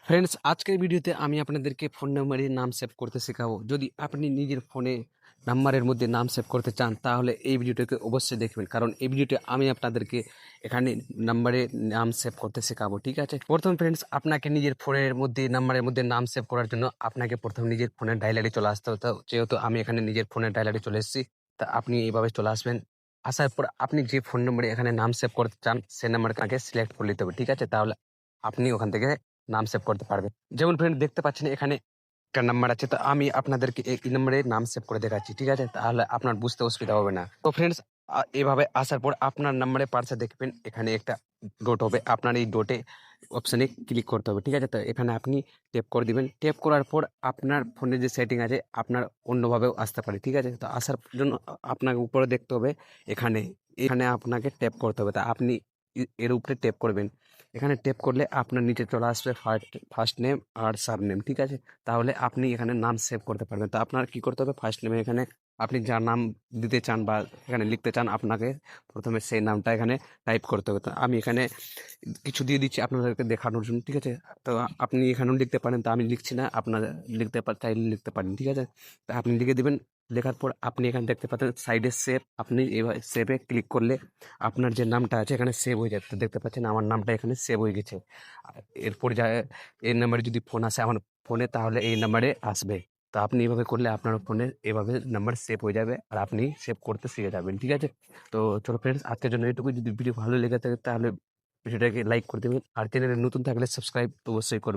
Friends, আজকের ভিডিওতে আমি আপনাদেরকে ফোন নাম্বারের নাম সেভ করতে শেখাবো। যদি আপনি নিজের ফোনে নাম্বারের মধ্যে নাম সেভ করতে চান তাহলে এই ভিডিওটাকে অবশ্যই দেখবেন, কারণ এই ভিডিওতে আমি আপনাদেরকে এখানে নাম্বারের নাম সেভ করতে শেখাবো। ঠিক আছে, প্রথম ফ্রেন্ডস, আপনাকে নিজের ফোনের মধ্যে নাম্বারের মধ্যে নাম সেভ করার জন্য আপনাকে প্রথম নিজের ফোনের ডায়ালারে চলে আসতে হতো। যেহেতু আমি এখানে নিজের ফোনের ডায়ালারে চলে এসেছি, তা আপনি এইভাবে চলে আসবেন। আসার পর আপনি যে ফোন নম্বরে এখানে নাম সেভ করতে চান সে নাম্বারকে আগে সিলেক্ট করে নিতে হবে। ঠিক আছে, তাহলে আপনি ওখান থেকে নাম সেভ করতে পারবেন। যেমন ফ্রেন্ড দেখতে পাচ্ছেন এখানে একটা নাম্বার আছে, তো আমি আপনাদেরকে এই নাম্বারে নাম সেভ করে দেখাচ্ছি। ঠিক আছে, তাহলে আপনার বুঝতে অসুবিধা হবে না। তো ফ্রেন্ডস, এভাবে আসার পর আপনার নাম্বারে পাশে দেখবেন এখানে একটা ডট হবে, আপনার এই ডটে অপশনে ক্লিক করতে হবে। ঠিক আছে, তো এখানে আপনি ট্যাপ করে দিবেন। ট্যাপ করার পর আপনার ফোনে যে সেটিং আছে আপনার অন্যভাবেও আসতে পারে। ঠিক আছে, তো আসার জন্য আপনাকে উপরে দেখতে হবে, এখানে এখানে আপনাকে ট্যাপ করতে হবে। তা আপনি এর উপরে ট্যাপ করবেন। এখানে ট্যাপ করলে আপনার নিচে চলে আসবে ফার্স্ট নেম আর সাব নেম। ঠিক আছে, তাহলে আপনি এখানে নাম সেভ করতে পারবেন। তো আপনার কি করতে হবে, ফার্স্ট নেমে এখানে আপনি যার নাম দিতে চান বা এখানে লিখতে চান আপনাকে প্রথমে সেই নামটা এখানে টাইপ করতে হবে। তো আমি এখানে কিছু দিয়ে দিচ্ছি আপনাদেরকে দেখানোর জন্য। ঠিক আছে, তো আপনি এখানেও লিখতে পারেন, তো আমি লিখছি না, আপনার চাইলে লিখতে পারেন। ঠিক আছে, তা আপনি লিখে দিবেন। লেখার পর আপনি এখানে দেখতে পাচ্ছেন সাইডে সেভ, আপনি এবার সেভে ক্লিক করলে আপনার যে নামটা আছে এখানে সেভ হয়ে যাবে। তো দেখতে পাচ্ছেন আমার নামটা এখানে সেভ হয়ে গেছে। আর এরপর যা এই নাম্বারে যদি ফোন আসে আমার ফোনে, তাহলে এই নাম্বারে আসবে। তো আপনি এভাবে করলে আপনার ফোনে এভাবে নাম্বার সেভ হয়ে যাবে আর আপনি সেভ করতে শিখে যাবেন। ঠিক আছে, তো চলো ফ্রেন্ডস, আজকের জন্য এটুকু। যদি ভিডিও ভালো লেগে থাকে তাহলে ভিডিওটাকে লাইক করে দেবেন, আর চ্যানেলে নতুন থাকলে সাবস্ক্রাইব তো অবশ্যই করবেন।